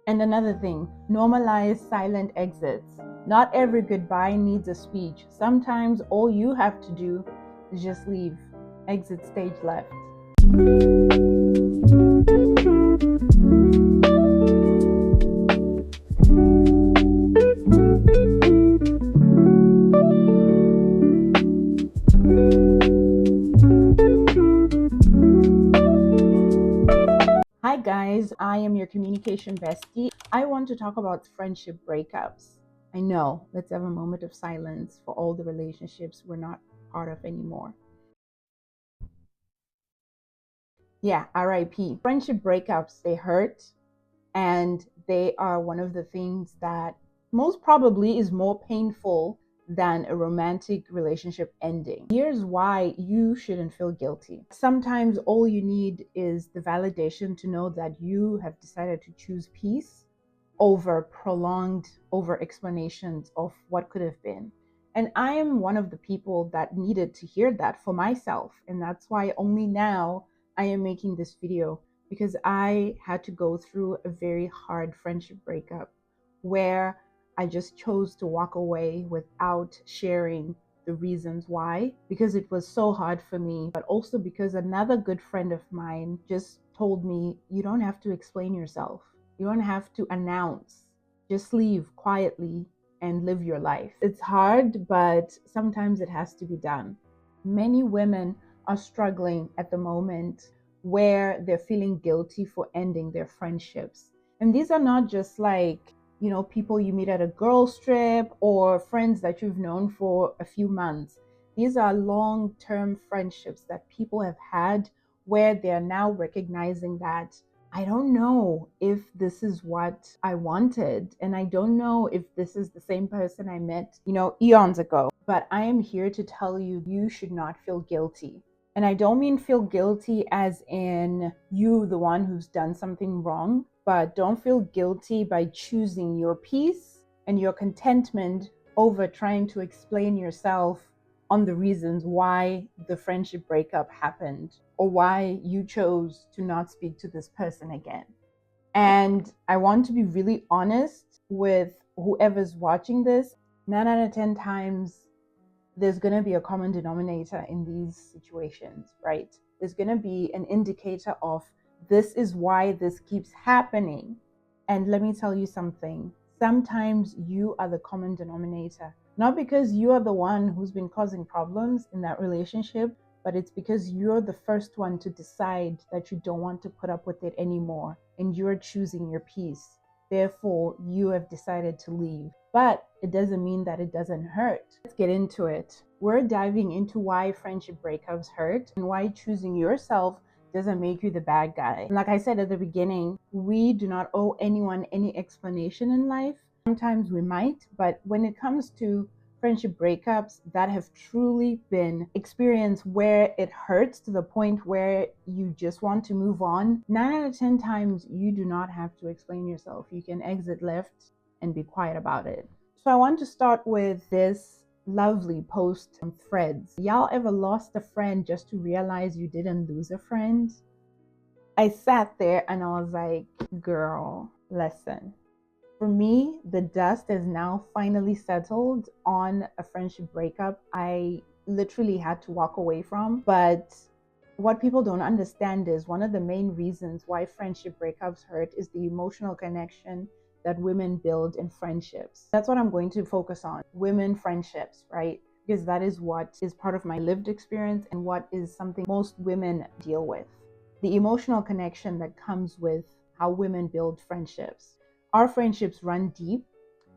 And another thing, normalize silent exits. Not every goodbye needs a speech. Sometimes all you have to do is just leave. Exit stage left. Hi guys, I am your communication bestie. I want to talk about friendship breakups. I know, let's have a moment of silence for all the relationships we're not part of anymore. Yeah, RIP. Friendship breakups, they hurt, and they are one of the things that most probably is more painful than a romantic relationship ending. Here's why you shouldn't feel guilty. Sometimes all you need is the validation to know that you have decided to choose peace over prolonged over explanations of what could have been. And I am one of the people that needed to hear that for myself. And that's why only now I am making this video, because I had to go through a very hard friendship breakup where I just chose to walk away without sharing the reasons why, because it was so hard for me, but also because another good friend of mine just told me, you don't have to explain yourself. You don't have to announce. Just leave quietly and live your life. It's hard, but sometimes it has to be done. Many women are struggling at the moment where they're feeling guilty for ending their friendships. And these are not just like, people you meet at a girls' trip or friends that you've known for a few months. These are long-term friendships that people have had where they're now recognizing that I don't know if this is what I wanted, and I don't know if this is the same person I met, eons ago. But I am here to tell you, you should not feel guilty. And I don't mean feel guilty as in you, the one who's done something wrong, but don't feel guilty by choosing your peace and your contentment over trying to explain yourself on the reasons why the friendship breakup happened or why you chose to not speak to this person again. And I want to be really honest with whoever's watching this. 9 out of 10 times, there's going to be a common denominator in these situations, right? There's going to be an indicator of this is why this keeps happening. And let me tell you something. Sometimes you are the common denominator, not because you are the one who's been causing problems in that relationship, but it's because you're the first one to decide that you don't want to put up with it anymore and you're choosing your peace. Therefore, you have decided to leave. But it doesn't mean that it doesn't hurt. Let's get into it. We're diving into why friendship breakups hurt and why choosing yourself doesn't make you the bad guy. And like I said at the beginning, we do not owe anyone any explanation in life. Sometimes we might, but when it comes to friendship breakups that have truly been experienced where it hurts to the point where you just want to move on, 9 out of 10 times you do not have to explain yourself. You can exit left and be quiet about it. So I want to start with this lovely post on Threads. Y'all ever lost a friend just to realize you didn't lose a friend? I sat there and I was like, girl, listen. For me, the dust has now finally settled on a friendship breakup I literally had to walk away from. But what people don't understand is one of the main reasons why friendship breakups hurt is the emotional connection that women build in friendships. That's what I'm going to focus on, women friendships, right? Because that is what is part of my lived experience and what is something most women deal with. The emotional connection that comes with how women build friendships. Our friendships run deep,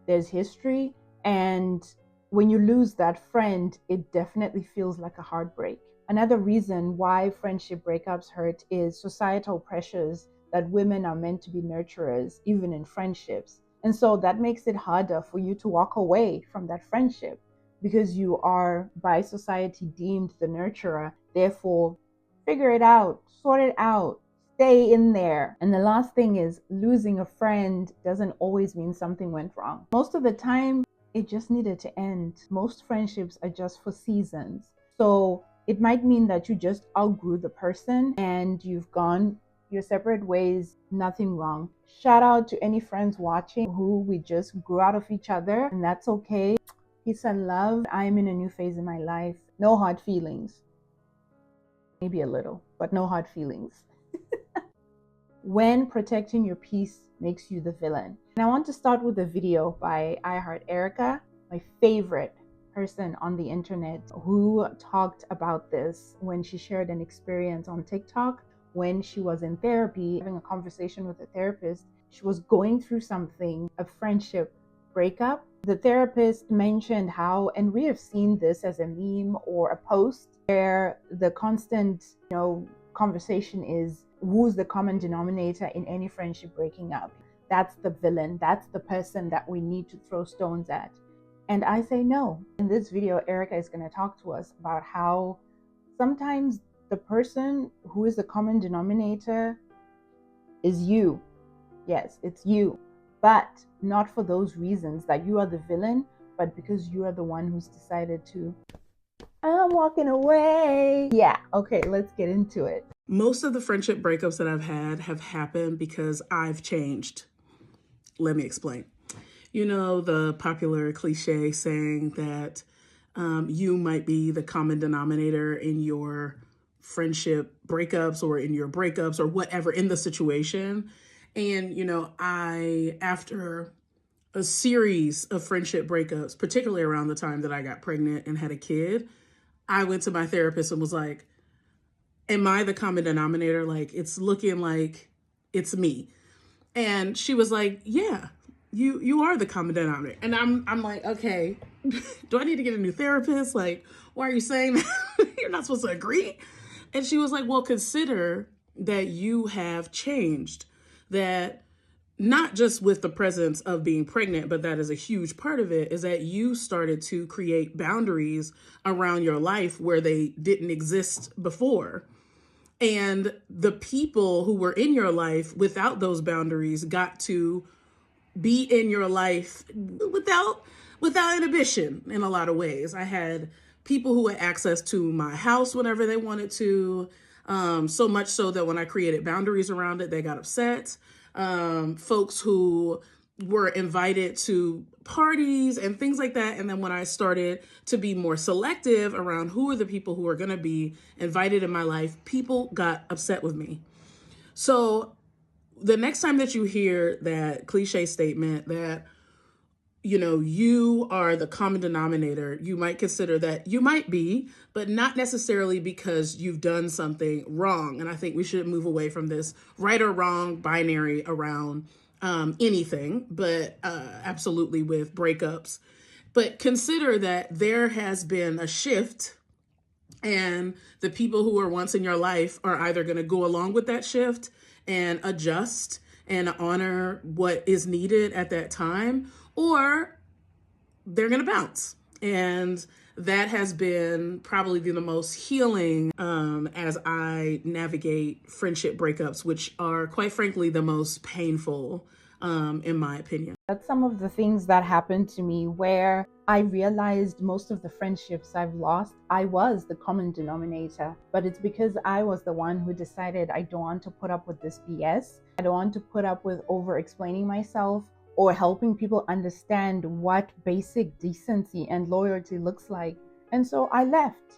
there's history, and when you lose that friend, it definitely feels like a heartbreak. Another reason why friendship breakups hurt is societal pressures that women are meant to be nurturers, even in friendships. And so that makes it harder for you to walk away from that friendship because you are by society deemed the nurturer. Therefore, figure it out, sort it out, stay in there. And the last thing is, losing a friend doesn't always mean something went wrong. Most of the time, it just needed to end. Most friendships are just for seasons. So it might mean that you just outgrew the person and you've gone your separate ways, nothing wrong. Shout out to any friends watching who we just grew out of each other, and that's okay. Peace and love. I am in a new phase in my life. No hard feelings. Maybe a little, but no hard feelings. When protecting your peace makes you the villain. And I want to start with a video by I Heart Erica, my favorite person on the internet, who talked about this when she shared an experience on TikTok when she was in therapy, having a conversation with a therapist. She was going through something, a friendship breakup. The therapist mentioned how, and we have seen this as a meme or a post, where the constant, conversation is, who's the common denominator in any friendship breaking up? That's the villain. That's the person that we need to throw stones at. And I say no. In this video, Erica is going to talk to us about how sometimes the person who is the common denominator is you. Yes, it's you. But not for those reasons that you are the villain, but because you are the one who's decided to, I'm walking away. Yeah, okay, let's get into it. Most of the friendship breakups that I've had have happened because I've changed. Let me explain. You know, the popular cliche saying that you might be the common denominator in your friendship breakups or in your breakups or whatever in the situation. And, after a series of friendship breakups, particularly around the time that I got pregnant and had a kid, I went to my therapist and was like, am I the common denominator? Like, it's looking like it's me. And she was like, yeah, you are the common denominator. And I'm like, okay, do I need to get a new therapist? Like, why are you saying that? You're not supposed to agree. And she was like, well, consider that you have changed, that not just with the presence of being pregnant, but that is a huge part of it, is that you started to create boundaries around your life where they didn't exist before. And the people who were in your life without those boundaries got to be in your life without inhibition in a lot of ways. I had people who had access to my house whenever they wanted to, so much so that when I created boundaries around it, they got upset. Folks who were invited to parties and things like that. And then when I started to be more selective around who are the people who are going to be invited in my life, people got upset with me. So the next time that you hear that cliche statement that, you are the common denominator, you might consider that you might be, but not necessarily because you've done something wrong. And I think we should move away from this right or wrong binary around anything, but absolutely with breakups. But consider that there has been a shift, and the people who were once in your life are either going to go along with that shift and adjust and honor what is needed at that time, or they're going to bounce. And that has been probably the most healing as I navigate friendship breakups, which are quite frankly the most painful in my opinion. That's some of the things that happened to me where I realized most of the friendships I've lost, I was the common denominator. But it's because I was the one who decided I don't want to put up with this BS. I don't want to put up with over explaining myself or helping people understand what basic decency and loyalty looks like. And so I left,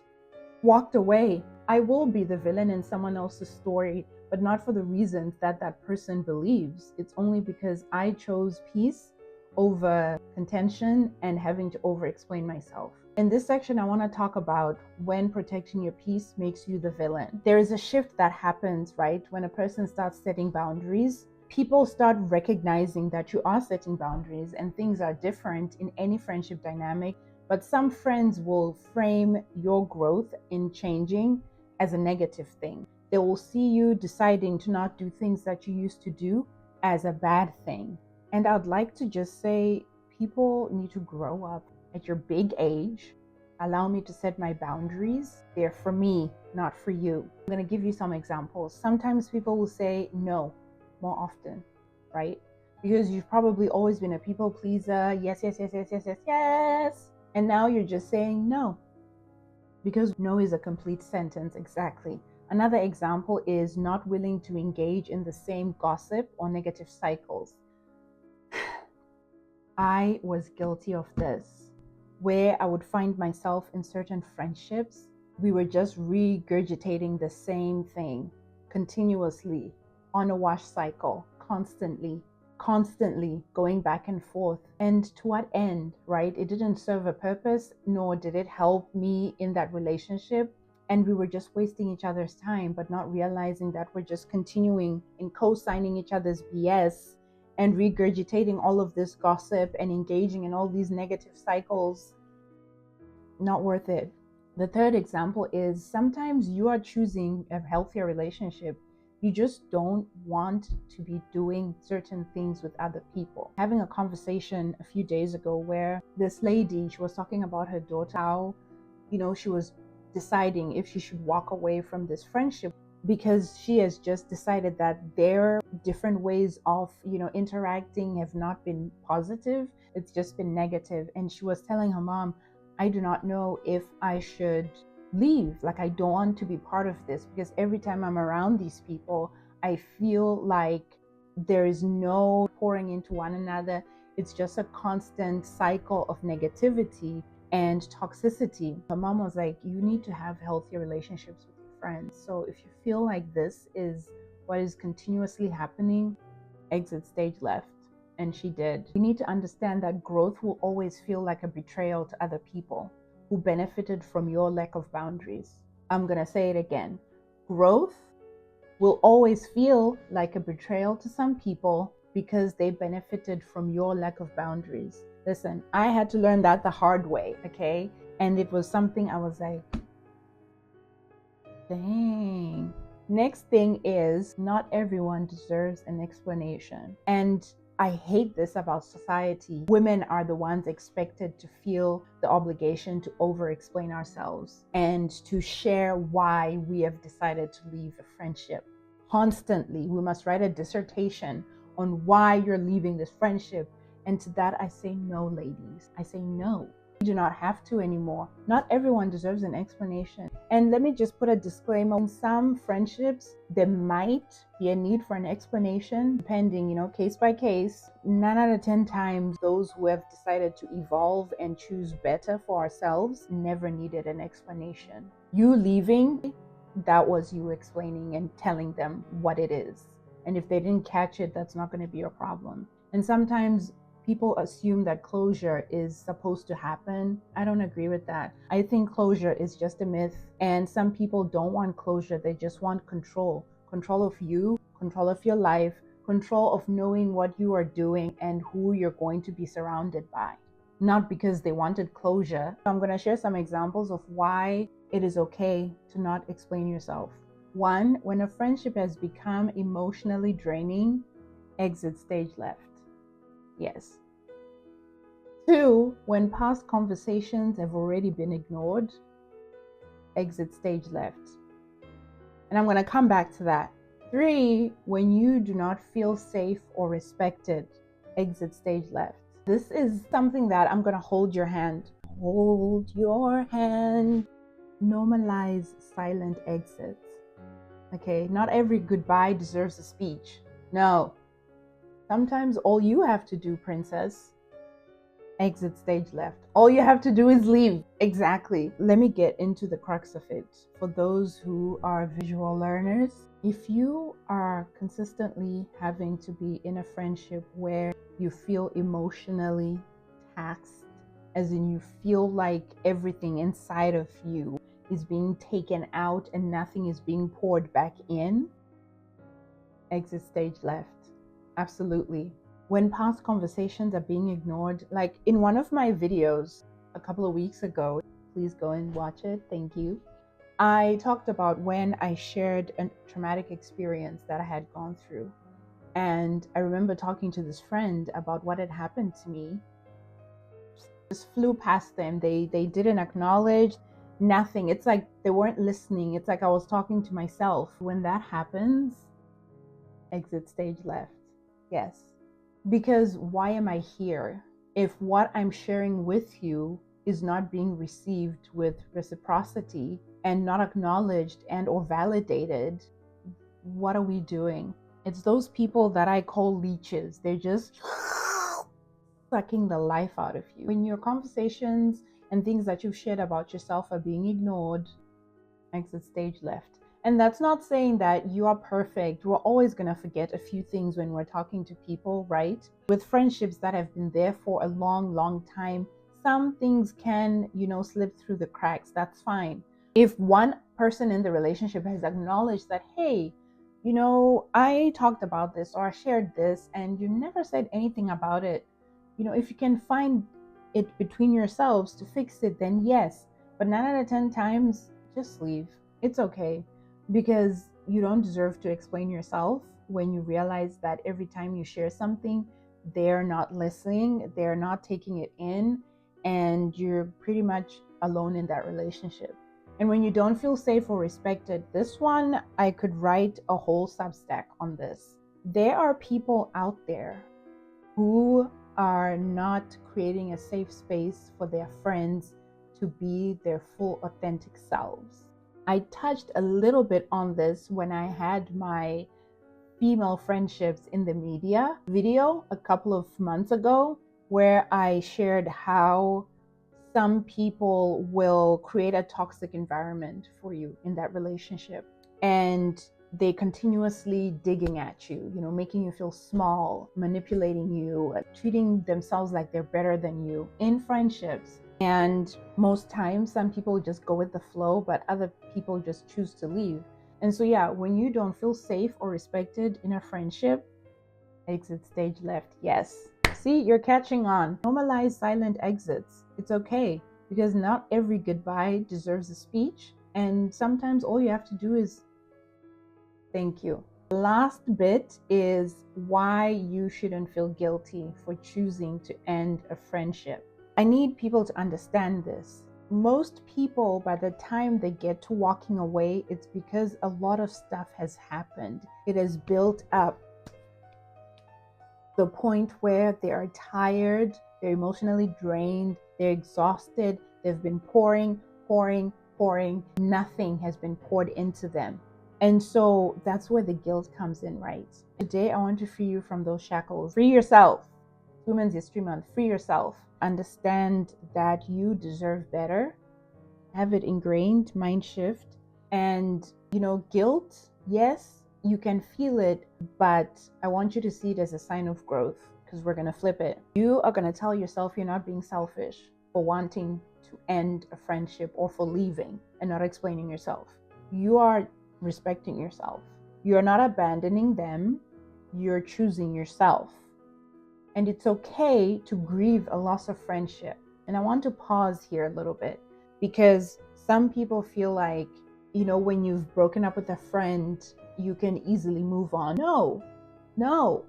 walked away. I will be the villain in someone else's story, but not for the reasons that that person believes. It's only because I chose peace over contention and having to over explain myself. In this section, I want to talk about when protecting your peace makes you the villain. There is a shift that happens, right? When a person starts setting boundaries, people start recognizing that you are setting boundaries and things are different in any friendship dynamic. But some friends will frame your growth in changing as a negative thing. They will see you deciding to not do things that you used to do as a bad thing. And I'd like to just say, people need to grow up at your big age. Allow me to set my boundaries. They're for me, not for you. I'm going to give you some examples. Sometimes people will say no more often, right? Because you've probably always been a people pleaser. Yes, yes, yes, yes, yes, yes, yes. And now you're just saying no. Because no is a complete sentence, exactly. Another example is not willing to engage in the same gossip or negative cycles. I was guilty of this, where I would find myself in certain friendships. We were just regurgitating the same thing continuously on a wash cycle, constantly going back and forth. And to what end, right? It didn't serve a purpose, nor did it help me in that relationship. And we were just wasting each other's time, but not realizing that we're just continuing and co-signing each other's BS and regurgitating all of this gossip and engaging in all these negative cycles. Not worth it. The third example is sometimes you are choosing a healthier relationship. You just don't want to be doing certain things with other people. Having a conversation a few days ago where this lady, she was talking about her daughter, how, she was deciding if she should walk away from this friendship because she has just decided that their different ways of interacting have not been positive. It's just been negative. And she was telling her mom, I do not know if I should leave. Like, I don't want to be part of this because every time I'm around these people, I feel like there is no pouring into one another. It's just a constant cycle of negativity and toxicity. Her mom was like, you need to have healthy relationships with your friends. So if you feel like this is what is continuously happening, exit stage left. And she did. You need to understand that growth will always feel like a betrayal to other people who benefited from your lack of boundaries. I'm going to say it again. Growth will always feel like a betrayal to some people because they benefited from your lack of boundaries. Listen, I had to learn that the hard way, okay? And it was something I was like, dang. Next thing is, not everyone deserves an explanation. And I hate this about society. Women are the ones expected to feel the obligation to over-explain ourselves and to share why we have decided to leave a friendship. Constantly, we must write a dissertation on why you're leaving this friendship. And to that, I say no, ladies. I say no. You do not have to anymore. Not everyone deserves an explanation. And let me just put a disclaimer. In some friendships, there might be a need for an explanation, depending, case by case. 9 out of 10 times, those who have decided to evolve and choose better for ourselves never needed an explanation. You leaving, that was you explaining and telling them what it is. And if they didn't catch it, that's not going to be your problem. And sometimes people assume that closure is supposed to happen. I don't agree with that. I think closure is just a myth. And some people don't want closure. They just want control. Control of you, control of your life, control of knowing what you are doing and who you're going to be surrounded by. Not because they wanted closure. I'm going to share some examples of why it is okay to not explain yourself. 1, when a friendship has become emotionally draining, exit stage left. Yes. 2, when past conversations have already been ignored, exit stage left. And I'm going to come back to that. 3, when you do not feel safe or respected, exit stage left. This is something that I'm going to hold your hand. Hold your hand. Normalize silent exits. Okay, not every goodbye deserves a speech. No. Sometimes all you have to do, princess, exit stage left. All you have to do is leave. Exactly. Let me get into the crux of it. For those who are visual learners, if you are consistently having to be in a friendship where you feel emotionally taxed, as in you feel like everything inside of you is being taken out and nothing is being poured back in, exit stage left. Absolutely. When past conversations are being ignored, like in one of my videos a couple of weeks ago, please go and watch it. Thank you. I talked about when I shared a traumatic experience that I had gone through. And I remember talking to this friend about what had happened to me. Just flew past them. They didn't acknowledge nothing. It's like they weren't listening. It's like I was talking to myself. When that happens, exit stage left. Yes. Because why am I here if what I'm sharing with you is not being received with reciprocity and not acknowledged and or validated, what are we doing? It's those people that I call leeches. They're just sucking the life out of you. When your conversations and things that you've shared about yourself are being ignored, exit stage left. And that's not saying that you are perfect. We're always going to forget a few things when we're talking to people, right? With friendships that have been there for a long, long time, some things can, slip through the cracks. That's fine. If one person in the relationship has acknowledged that, hey, I talked about this or I shared this and you never said anything about it, if you can find it between yourselves to fix it, then yes. But 9 out of 10 times, just leave. It's okay, because you don't deserve to explain yourself when you realize that every time you share something, they're not listening, they're not taking it in, and you're pretty much alone in that relationship. And when you don't feel safe or respected, this one, I could write a whole Substack on this. There are people out there who are not creating a safe space for their friends to be their full authentic selves. I touched a little bit on this when I had my female friendships in the media video a couple of months ago, where I shared how some people will create a toxic environment for you in that relationship. And they continuously digging at you, making you feel small, manipulating you, treating themselves like they're better than you in friendships. And most times, some people just go with the flow, but other people just choose to leave. And so, yeah, when you don't feel safe or respected in a friendship, exit stage left. Yes. See, you're catching on. Normalize silent exits. It's okay, because not every goodbye deserves a speech. And sometimes all you have to do is thank you. The last bit is why you shouldn't feel guilty for choosing to end a friendship. I need people to understand this. Most people, by the time they get to walking away, it's because a lot of stuff has happened. It has built up the point where they are tired, they're emotionally drained, they're exhausted, they've been pouring. Nothing has been poured into them. And so that's where the guilt comes in, right? Today, I want to free you from those shackles. Free yourself. Women's History Month. Free yourself. Understand that you deserve better. Have it ingrained, mind shift. And, guilt, yes, you can feel it, but I want you to see it as a sign of growth, because we're going to flip it. You are going to tell yourself you're not being selfish for wanting to end a friendship or for leaving and not explaining yourself. You are respecting yourself. You're not abandoning them. You're choosing yourself. And it's okay to grieve a loss of friendship. And I want to pause here a little bit, because some people feel like, when you've broken up with a friend, you can easily move on. No.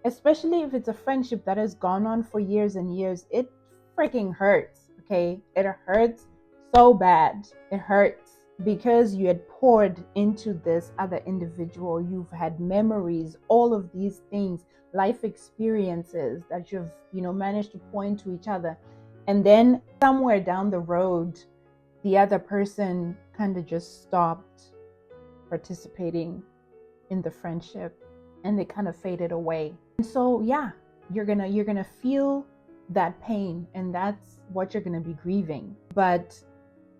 Especially if it's a friendship that has gone on for years and years, it freaking hurts, okay? It hurts so bad. It hurts because you had poured into this other individual. You've had memories, all of these things, life experiences that you've, managed to pour into each other. And then somewhere down the road, the other person kind of just stopped participating in the friendship and they kind of faded away. And so, yeah, you're gonna feel that pain, and that's what you're gonna be grieving. But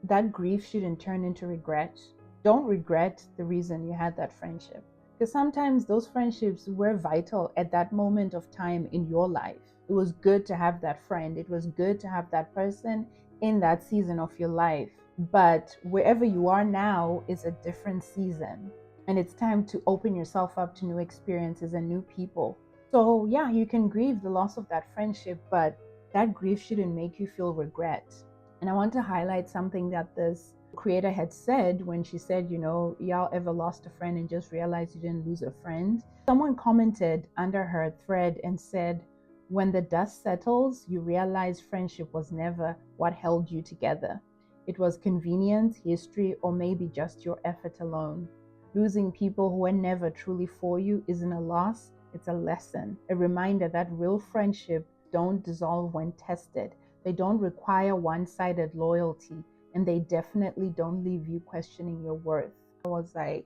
that grief shouldn't turn into regret. Don't regret the reason you had that friendship, because sometimes those friendships were vital at that moment of time in your life. It was good to have that friend. It was good to have that person in that season of your life. But wherever you are now is a different season. And it's time to open yourself up to new experiences and new people. So yeah, you can grieve the loss of that friendship, but that grief shouldn't make you feel regret. And I want to highlight something that this creator had said when she said, y'all ever lost a friend and just realized you didn't lose a friend? Someone commented under her thread and said, when the dust settles, you realize friendship was never what held you together. It was convenience, history, or maybe just your effort alone. Losing people who were never truly for you isn't a loss, it's a lesson. A reminder that real friendship don't dissolve when tested. They don't require one-sided loyalty, and they definitely don't leave you questioning your worth. I was like,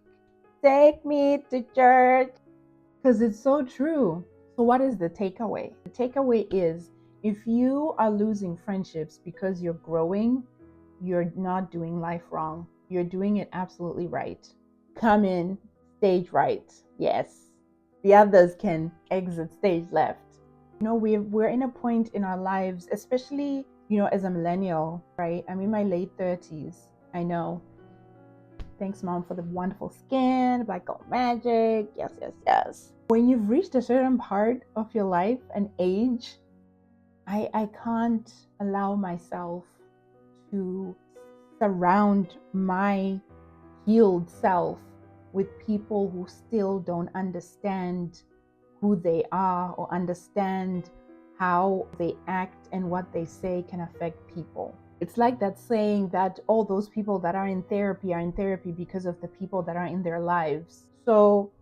take me to church, because it's so true. So what is the takeaway? The takeaway is, if you are losing friendships because you're growing, you're not doing life wrong. You're doing it absolutely right. Come in stage right. Yes. The others can exit stage left. We're in a point in our lives, especially, as a millennial, right? I'm in my late 30s. I know. Thanks, Mom, for the wonderful skin, Black Gold Magic. Yes, yes, yes. When you've reached a certain part of your life and age, I can't allow myself to surround my healed self with people who still don't understand who they are or understand how they act and what they say can affect people. It's like that saying that all those people that are in therapy because of the people that are in their lives. So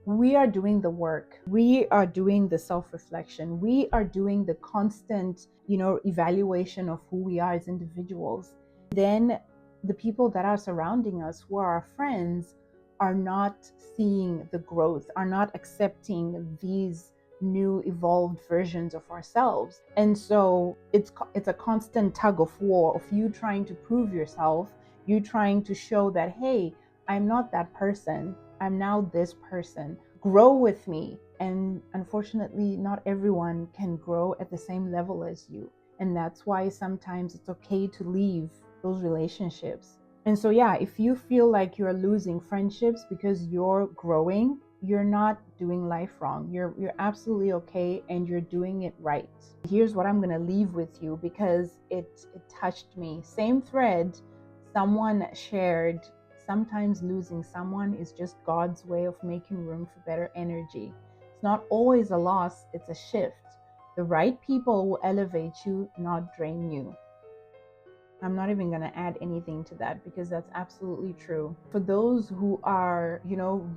we are doing the work. We are doing the self-reflection. We are doing the constant, evaluation of who we are as individuals. Then the people that are surrounding us, who are our friends, are not seeing the growth, are not accepting these new evolved versions of ourselves. And so it's a constant tug of war of you trying to prove yourself, you trying to show that, hey, I'm not that person, I'm now this person, grow with me. And unfortunately, not everyone can grow at the same level as you, and that's why sometimes it's okay to leave those relationships. And so, yeah, if you feel like you're losing friendships because you're growing, you're not doing life wrong. You're absolutely okay, and you're doing it right. Here's what I'm going to leave with you, because it touched me. Same thread, someone shared, sometimes losing someone is just God's way of making room for better energy. It's not always a loss, it's a shift. The right people will elevate you, not drain you. I'm not even going to add anything to that, because that's absolutely true. For those who are,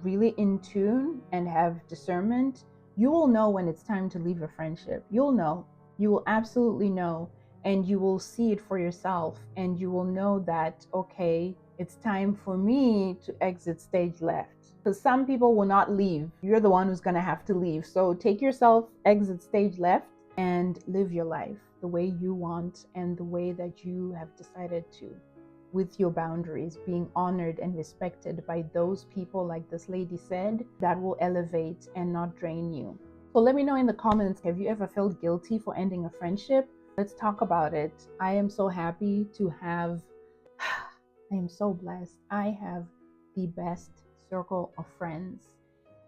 really in tune and have discernment, you will know when it's time to leave a friendship. You'll know. You will absolutely know, and you will see it for yourself, and you will know that, okay, it's time for me to exit stage left. Because some people will not leave. You're the one who's going to have to leave. So take yourself, exit stage left, and live your life the way you want and the way that you have decided to, with your boundaries, being honored and respected by those people, like this lady said, that will elevate and not drain you. So let me know in the comments, have you ever felt guilty for ending a friendship? Let's talk about it. I am so happy to have, I am so blessed. I have the best circle of friends.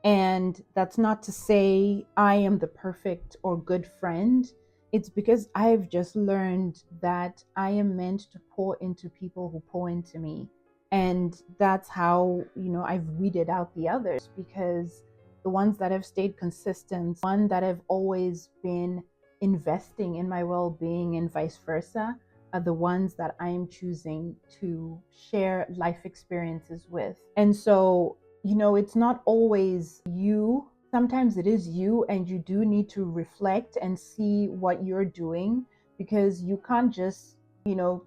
And that's not to say I am the perfect or good friend. It's because I've just learned that I am meant to pour into people who pour into me. And that's how, I've weeded out the others, because the ones that have stayed consistent, one that have always been investing in my well-being and vice versa, are the ones that I am choosing to share life experiences with. And so, it's not always you. Sometimes it is you, and you do need to reflect and see what you're doing, because you can't just,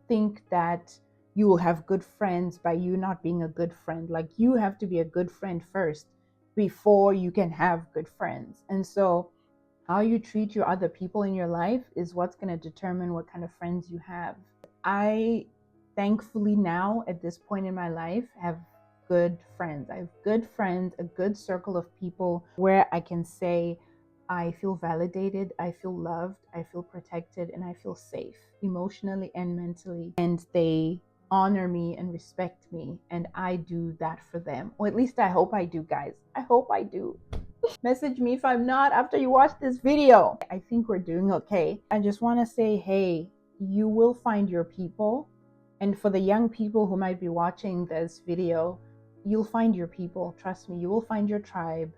think that you will have good friends by you not being a good friend. Like, you have to be a good friend first before you can have good friends. And so how you treat your other people in your life is what's going to determine what kind of friends you have. I thankfully now, at this point in my life, have good friends. I have good friends, a good circle of people where I can say I feel validated, I feel loved, I feel protected, and I feel safe emotionally and mentally. And they honor me and respect me, and I do that for them. Or at least I hope I do, guys. I hope I do. Message me if I'm not after you watch this video. I think we're doing okay. I just want to say, hey, you will find your people. And for the young people who might be watching this video, you'll find your people. Trust me, you will find your tribe.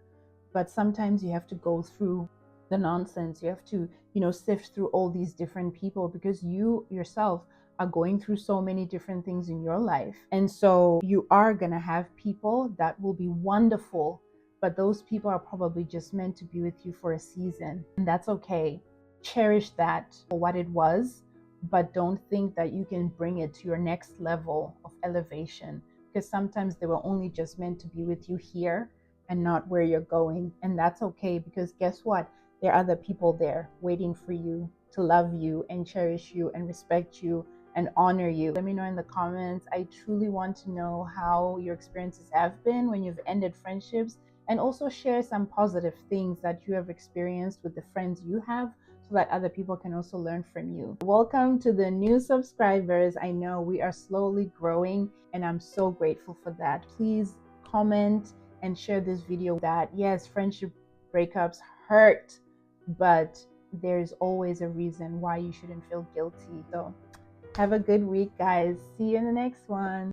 But sometimes you have to go through the nonsense. You have to, sift through all these different people, because you yourself are going through so many different things in your life. And so you are going to have people that will be wonderful, but those people are probably just meant to be with you for a season, and that's okay. Cherish that for what it was, but don't think that you can bring it to your next level of elevation, because sometimes they were only just meant to be with you here and not where you're going. And that's okay, because guess what? There are other people there waiting for you to love you and cherish you and respect you and honor you. Let me know in the comments. I truly want to know how your experiences have been when you've ended friendships, and also share some positive things that you have experienced with the friends you have, so that other people can also learn from you. Welcome to the new subscribers. I know we are slowly growing, and I'm so grateful for that. Please comment and share this video that yes, friendship breakups hurt, but there's always a reason why you shouldn't feel guilty. So have a good week, guys. See you in the next one.